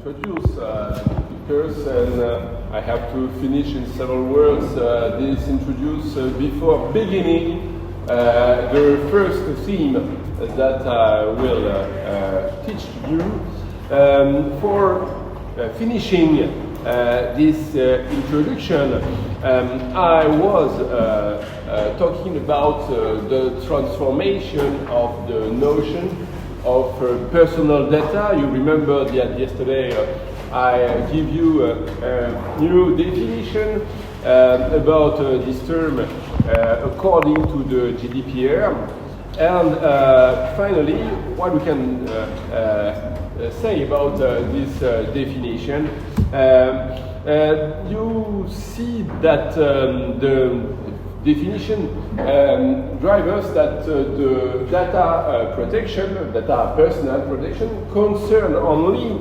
introduce speakers, and I have to finish in several words this introduce before beginning the first theme that I will teach you. For finishing this introduction, I was talking about the transformation of the notion of personal data. You remember that yesterday I give you a new definition about this term according to the GDPR. And finally, what we can say about this definition, you see that the definition drives us that the data protection, data personal protection, concern only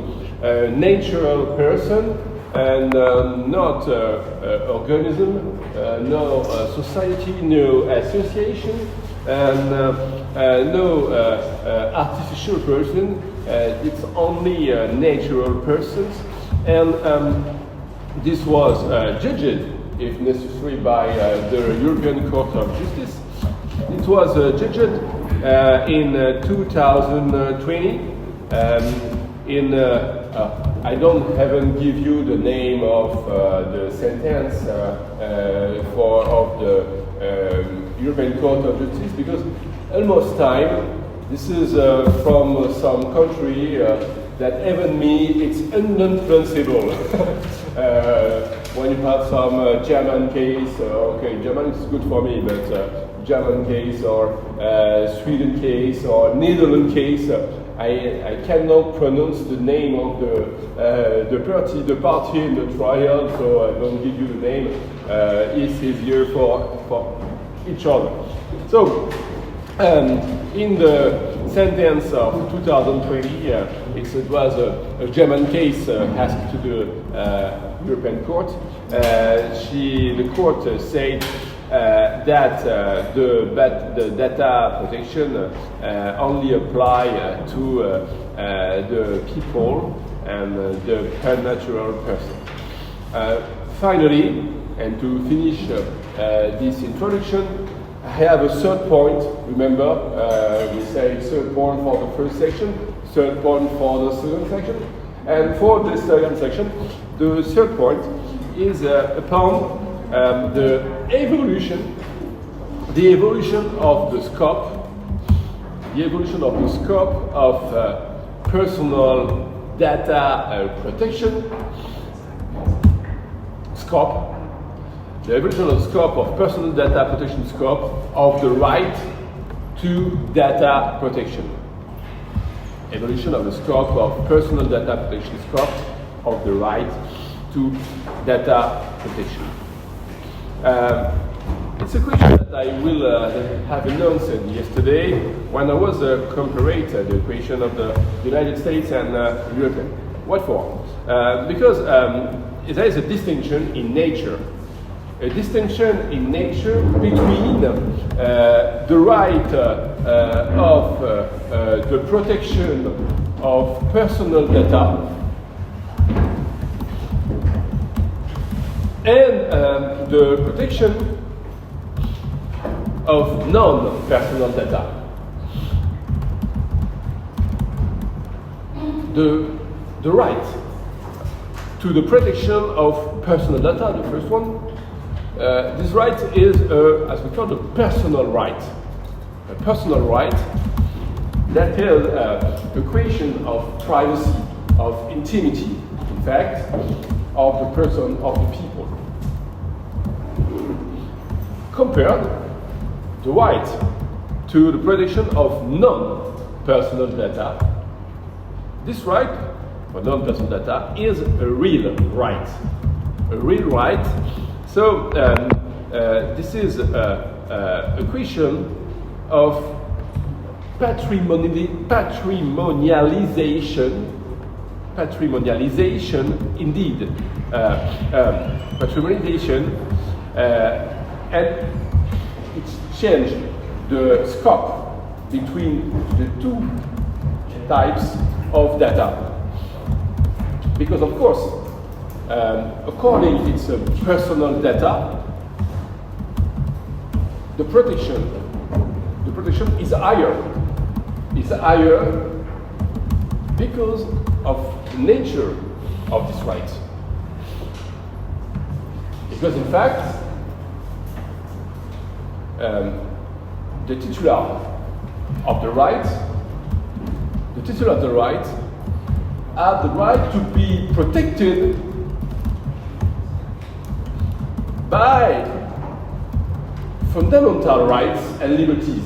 natural person and not organism, no society, no association, and no artificial person. It's only natural persons, and this was judged, if necessary, by the European Court of Justice. It was judged in 2020. I haven't give you the name of the sentence of the European Court of Justice, because almost time. This is from some country that even me, it's untranslatable. When you have some German case, okay, German is good for me, but German case or Sweden case or Netherlands case, I cannot pronounce the name of the party in the trial, so I don't give you the name. It's easier for each other. So, in the sentence of 2020, it was a German case asked to the European Court. The court said that the data protection only apply to the people and the natural person. Finally, and to finish this introduction, I have a third point. Remember, we say third point for the first section, third point for the second section, and for the second section, the third point is upon the evolution of the scope, of personal data protection scope. The evolution of scope of personal data protection scope of the right to data protection. Evolution of the scope of personal data protection scope of the right to data protection. It's a question that I will have announced yesterday when I was comparing the equation of the United States and European. What for? Because there is a distinction in nature. A distinction in nature between the right of the protection of personal data and the protection of non-personal data. The right to the protection of personal data, the first one, this right is, as we call it, a personal right. A personal right that is a question of privacy, of intimity, in fact, of the person, of the people. Compared the right to the protection of non-personal data. This right for non-personal data is a real right. A real right. So this is a question of patrimonialization indeed. Patrimonialization and it's changed the scope between the two types of data. Because of course, according to its personal data, the protection is higher. It's higher because of the nature of this right. Because in fact, the titular of the right have the right to be protected by fundamental rights and liberties.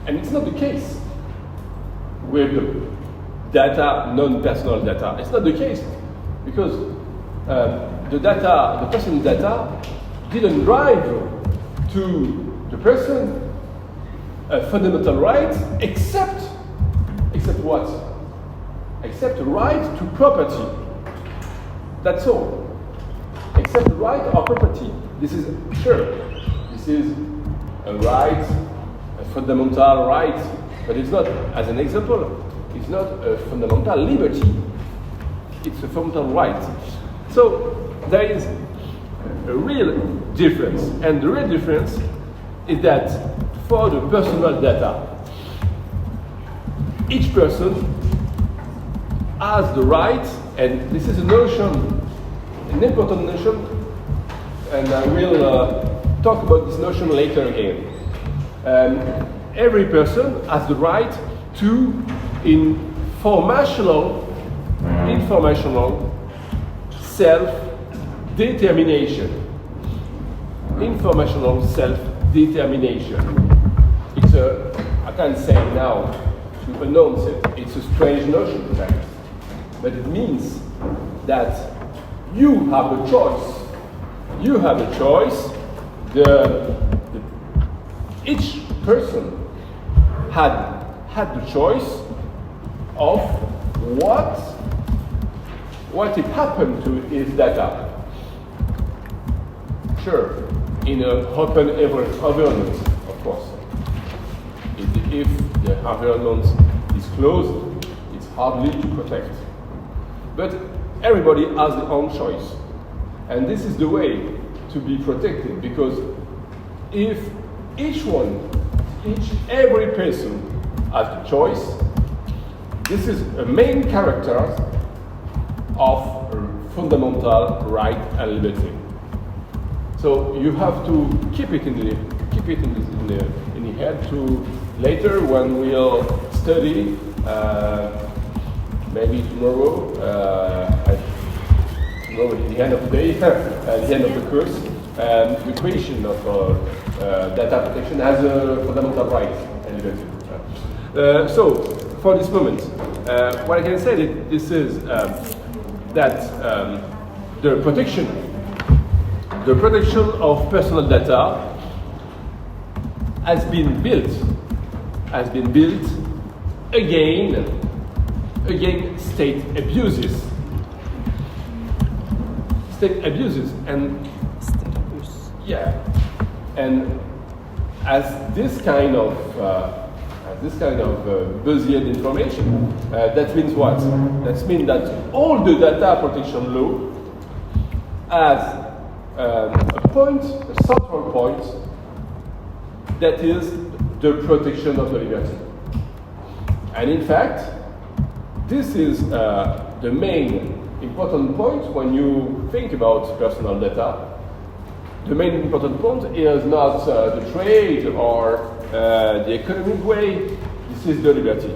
And it's not the case with the data, non-personal data. It's not the case because the person's data didn't drive to the person a fundamental right except what? Except the right to property. That's all. Except the right of property. This is a right, a fundamental right, but it's not, as an example, it's not a fundamental liberty. It's a fundamental right. So there is a real difference, and the real difference is that for the personal data, each person has the right, and this is a notion, an important notion, and I will talk about this notion later again. Every person has the right to informational self-determination. Informational self-determination. It's I can't say now to announce it, it's a strange notion in fact. But it means that you have a choice. You have a choice. Each person had the choice of what it happened to his data. Sure, in an open environment, of course. If the environment is closed, it's hardly to protect. But everybody has their own choice. And this is the way to be protected, because if every person has the choice, this is a main character of fundamental right and liberty. So you have to keep it in the head to later when we'll study maybe tomorrow at the end of the day, at the end of the course, the creation of data protection as a fundamental right and liberty. So for this moment, what I can say this is that the protection of personal data has been built against state abuses. And as this kind of Bayesian information, that means what? That means that all the data protection law has a central point, that is the protection of the liberty. And in fact, this is the main important point when you think about personal data. The main important point is not the trade or the economic way, this is the liberty.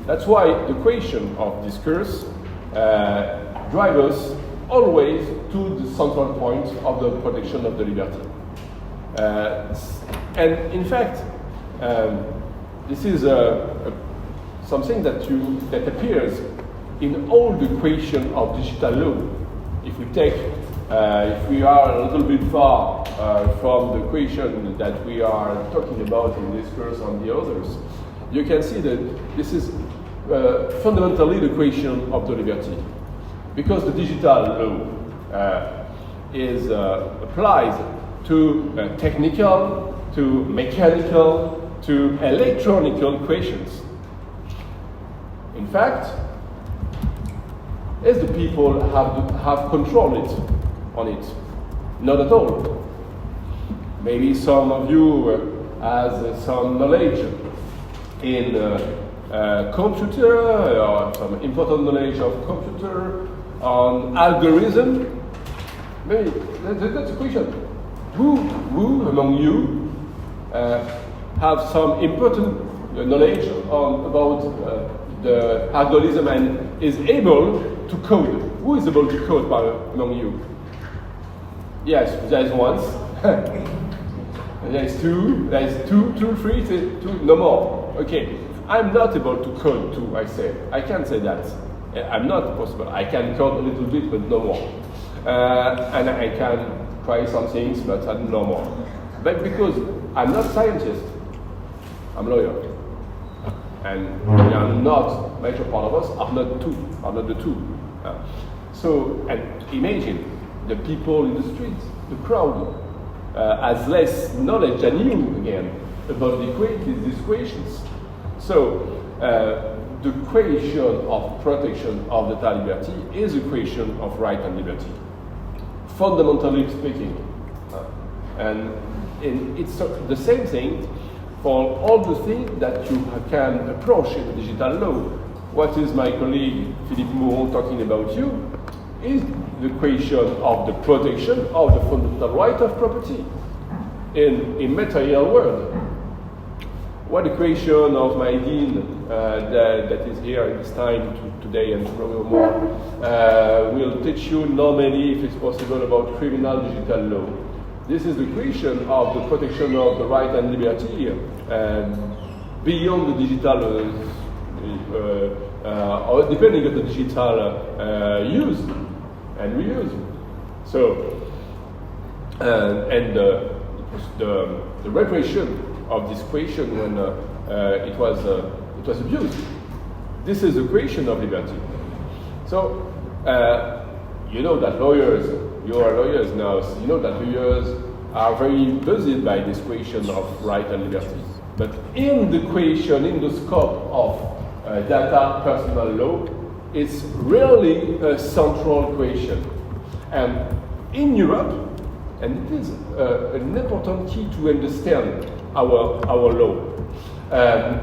That's why the question of discourse drives us always to the central point of the protection of the liberty. And in fact, this is something that appears in all the question of digital law. If we are a little bit far from the question that we are talking about in this course and the others, you can see that this is fundamentally the question of the liberty. Because the digital law applies to technical, to mechanical, to electronic questions. In fact, as the people have control on it? Not at all. Maybe some of you has some knowledge in computer, or some important knowledge of computer, on algorithm. Maybe that's a question. Who among you have some important knowledge about the algorithm and is able to code? Who is able to code among you? Yes, there is one. There's two, three, two, no more. Okay, I'm not able to code too, I say. I can't say that. I'm not possible. I can code a little bit, but no more. And I can try some things, but no more. But because I'm not scientist, I'm lawyer. And we are not, major part of us are not the two. So, and imagine the people in the streets, the crowd, has less knowledge than you again about these equations. So the question of protection of data liberty is a question of right and liberty, fundamentally speaking. And it's the same thing for all the things that you can approach in digital law. What is my colleague Philippe Mouron talking about you is the question of the protection of the fundamental right of property in material world. What the question of my dean that is here at this time today and tomorrow more will teach you normally, if it's possible, about criminal digital law. This is the question of the protection of the right and liberty beyond the digital, or depending on the digital use and reuse. So, and the repression of this question when it was abused. This is the creation of liberty. So, you know that you are lawyers now, so you know that lawyers are very busied by this question of right and liberty. But in the question, in the scope of data personal law, it's really a central question. And in Europe, and it is an important key to understand our law.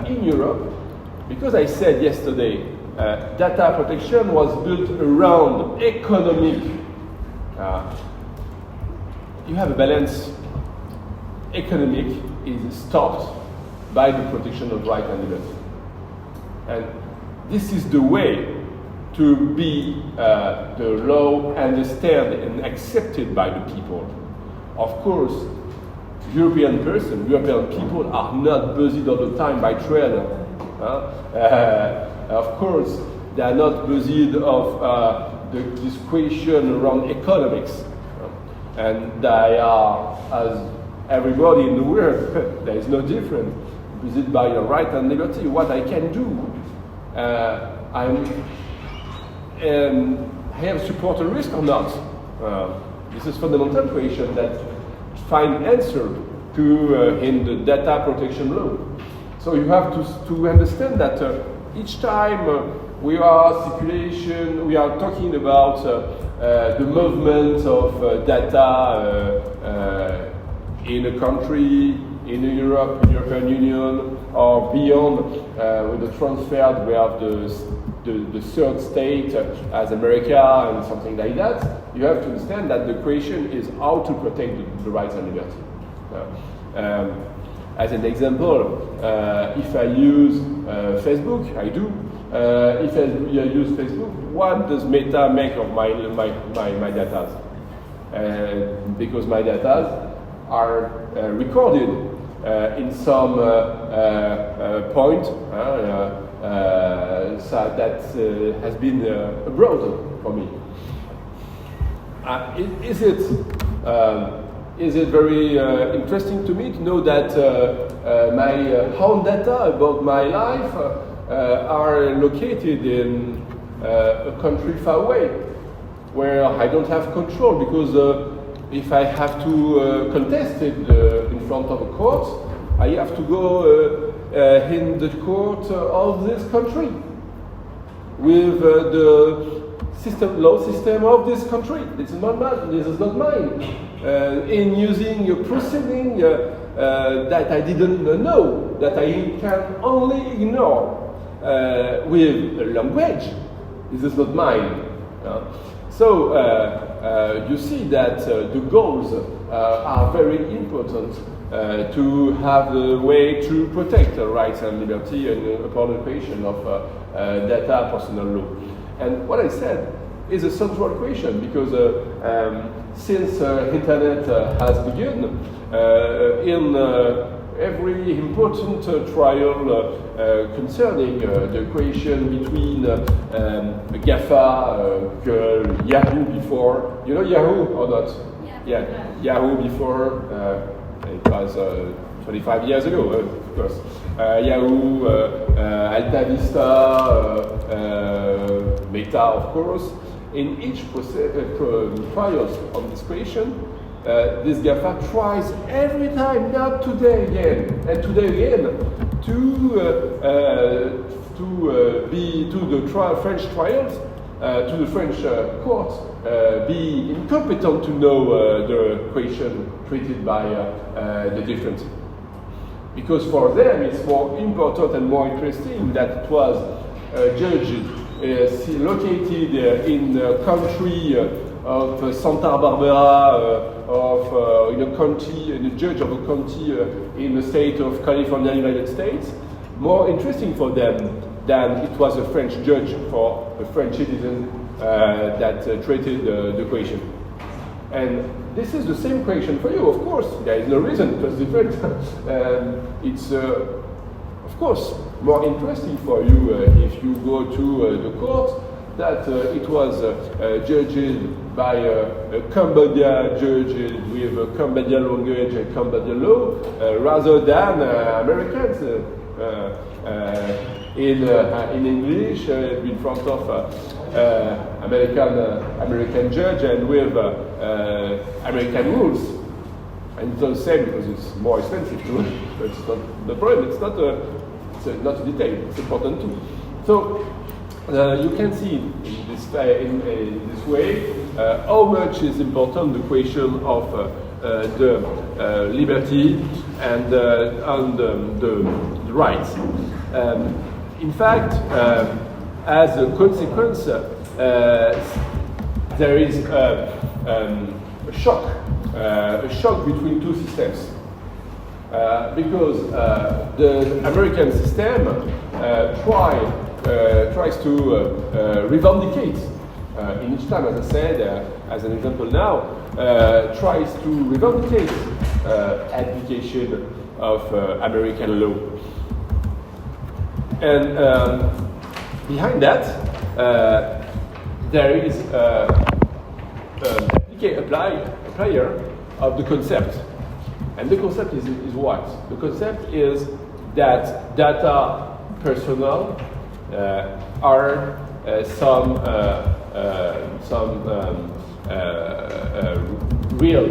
In Europe, because I said yesterday, data protection was built around economic. You have a balance. Economic is stopped by the protection of right and liberty. And this is the way to be the law understood and accepted by the people. Of course, European people are not busied all the time by trade. Of course, they are not busied of this question around economics. And they are, as everybody in the world, there is no difference, busied by the right and liberty. What I can do, I have support a risk or not? This is fundamental question that find answer to in the data protection law. So you have to understand that each time we are talking about the movement of data in a country, in Europe, in European Union, or beyond, with the transfer, we have the third state as America and something like that. You have to understand that the question is how to protect the rights and liberty. As an example, if I use Facebook, I do. If I use Facebook, what does Meta make of my data? Because my data are recorded in some point so that has been abroad for me. Is it very interesting to me to know that my own data about my life are located in a country far away, where I don't have control, because if I have to contest it in front of a court, I have to go in the court of this country with the law system of this country. This is not mine. This is not mine. In using a proceeding that I didn't know, that I can only ignore with a language, this is not mine. So you see that the goals are very important to have the way to protect rights and liberty and upon the creation of data personal law. And what I said is a central question because since internet has begun, in every important trial concerning the creation between GAFA, Yahoo before, you know Yahoo or not? Yeah. Yahoo before, it was 25 years ago, of course. Yahoo, Alta Vista, Meta, of course. In each trials of this creation, this GAFA tries every time, not today again, and today again, to the French trials, to the French court, be incompetent to know the question treated by the difference. Because for them it's more important and more interesting that it was judged located in the country of Santa Barbara, in a county, in a judge of a county in the state of California, United States, more interesting for them than it was a French judge for a French citizen that treated the question. And this is the same question for you, of course. There is no reason it was different. It's, of course, more interesting for you if you go to the court that it was judged by a Cambodia judge with a Cambodian language and Cambodian law, rather than Americans in English in front of American judge and with American rules. And it's not the same because it's more expensive too. But it's not the problem. It's not a detail. It's important too. So you can see in this way how much is important the question of the liberty and the rights. In fact, as a consequence, there is a shock between two systems. Because the American system tries to revendicate in each time, as I said, as an example now, tries to revendicate application of American law. And behind that, there is a player of the concept. And the concept is what? The concept is that data personal are some real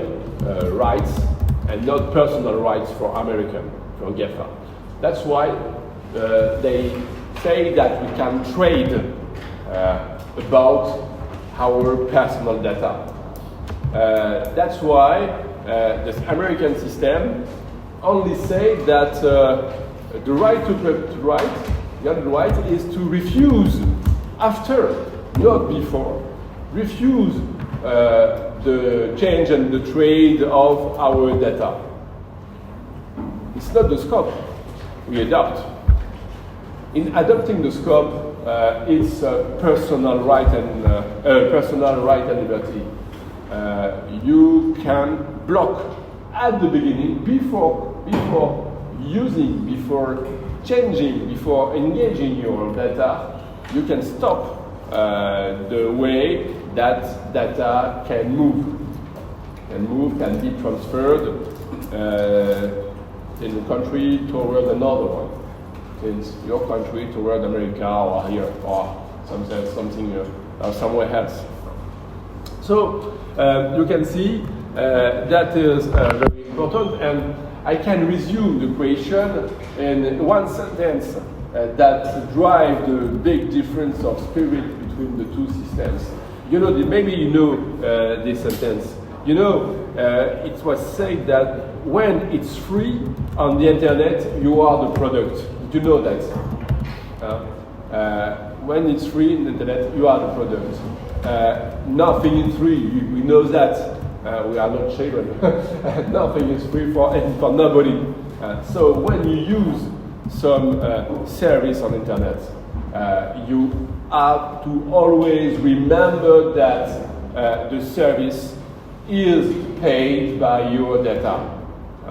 rights and not personal rights for American, for GAFA. That's why they say that we can trade about our personal data. That's why the American system only say that the right the other right is to refuse after, not before, refuse the change and the trade of our data. It's not the scope we adopt. In adopting the scope, it's personal right and liberty. You can block at the beginning, before using, before changing, before engaging your data, you can stop the way that data can move, can be transferred in a country toward another one. Since your country toward America or here or something somewhere else. So you can see that is very important, and I can resume the question in one sentence that drives the big difference of spirit between the two systems. You know, maybe you know this sentence. You know, it was said that when it's free on the internet, you are the product. Did you know that? When it's free on the internet, you are the product. Nothing is free. We know that. We are not children. Nothing is free for nobody. So when you use some service on internet, you have to always remember that the service is paid by your data.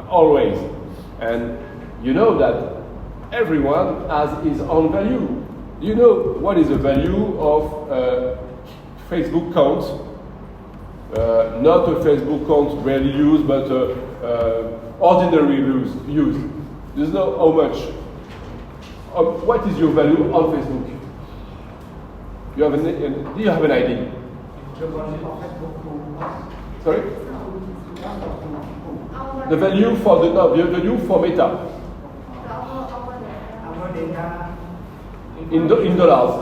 Always. And you know that everyone has his own value. You know what is the value of Facebook account? Not a Facebook account rarely used, but ordinary use. You know how much. What is your value on Facebook? Do you have an idea? Sorry? The value for the value for Meta. In dollars.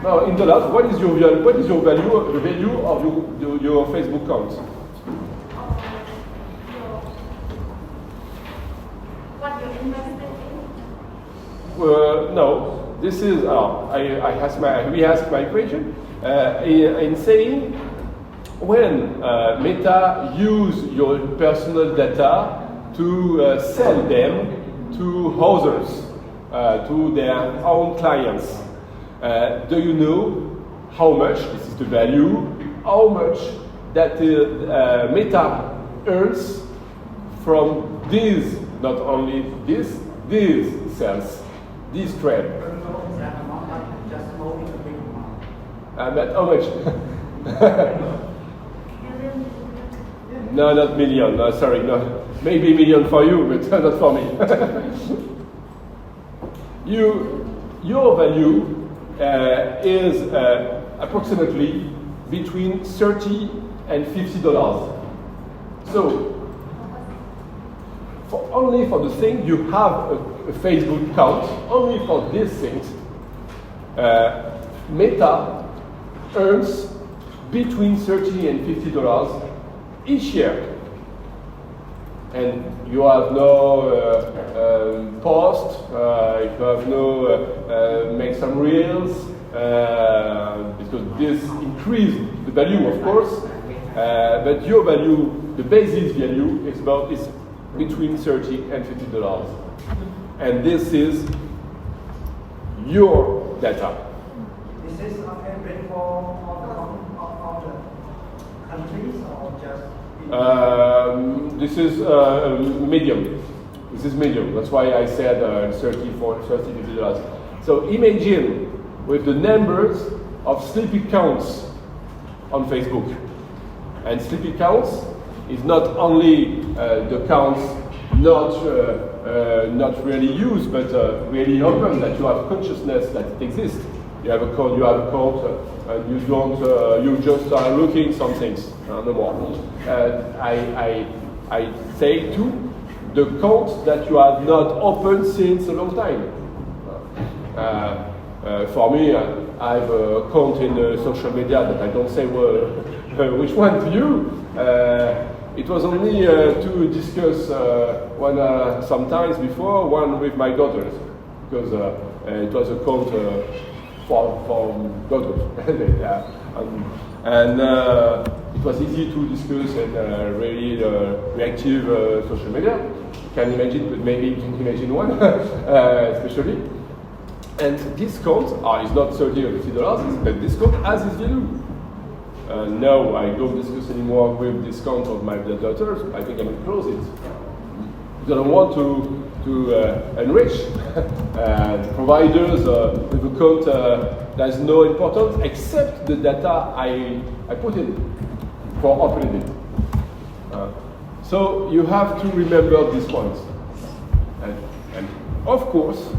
No, in dollars. What is your value? What is your value? The value of your Facebook account? What you invested in? No. This is we asked my question in saying when Meta use your personal data to sell them to others, to their own clients. Do you know how much, this is the value, how much that Meta earns from these, not only these sales, these trade? But how much? No, not million. No, sorry, no. Maybe million for you, but not for me. Your value is approximately between $30 and $50. So, only for the thing you have a Facebook account, only for these things, Meta earns between $30 and $50 each year. And you have no post, you have no make some reels, because this increases the value, of course, but your value, the basis value, is between $30 and $50. And this is your data. This is average for all the countries or just? This is medium. This is medium. That's why I said $30-50. So imagine with the numbers of sleepy counts on Facebook. And sleepy counts is not only the counts not really used, but really open, that you have consciousness that it exists. You have a code, and you don't, you just are looking some things, no more. I say too, the code that you have not opened since a long time. For me, I have a account in social media that I don't say which one to you. It was only to discuss sometimes before, one with my daughters, because it was a account for daughters. And it was easy to discuss and really reactive social media. You can imagine, but maybe you can imagine one, especially. And this count is not $30 or $50, but this count has its value. No, I don't discuss anymore with this count of my daughters. I think I will close it. Because I don't want to enrich providers with a count that has no importance except the data I put in for opening it. So you have to remember these points. And of course,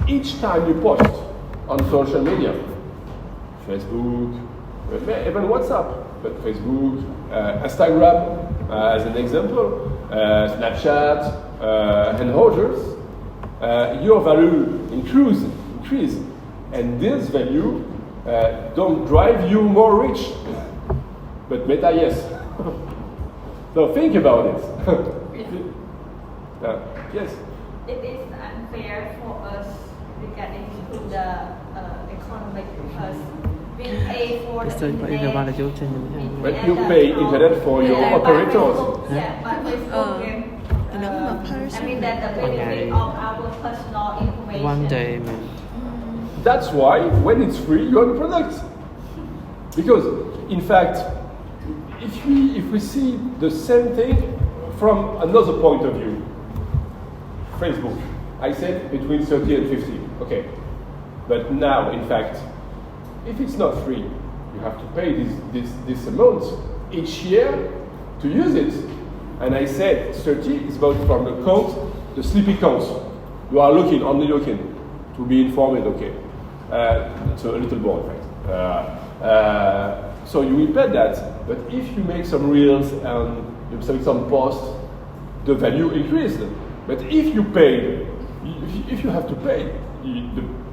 each time you post on social media, Facebook, even WhatsApp, but Facebook, Instagram, as an example, Snapchat and others, your value increase, and this value don't drive you more rich, but Meta yes. So think about it. Yes. It is unfair for us regarding to the economic because we pay for the internet. But you pay internet for your operators. Yeah, but Facebook game. I mean that the benefit of our personal information. That's why when it's free, you own the product. Because in fact, if we see the same thing from another point of view, Facebook, I said between 30 and 50, okay. But now, in fact, if it's not free, you have to pay this amount each year to use it. And I said 30 is about from the count, the sleepy count. You are only looking to be informed, okay. So a little more, in fact. So you will pay that, but if you make some reels and you make some posts, the value increases. But if you pay, if you have to pay,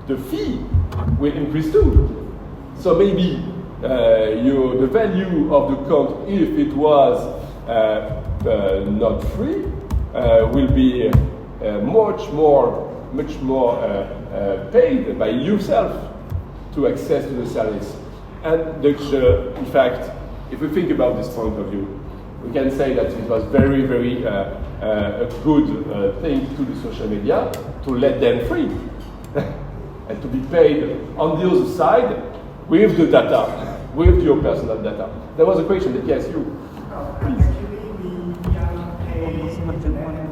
the fee will increase too. So maybe the value of the count, if it was not free, will be much more paid by yourself to access to the service. And in fact, if we think about this point of view, we can say that it was very, very a good thing to the social media to let them free and to be paid on the other side with the data, with your personal data. There was a question that yes, you. Actually, we are paying internet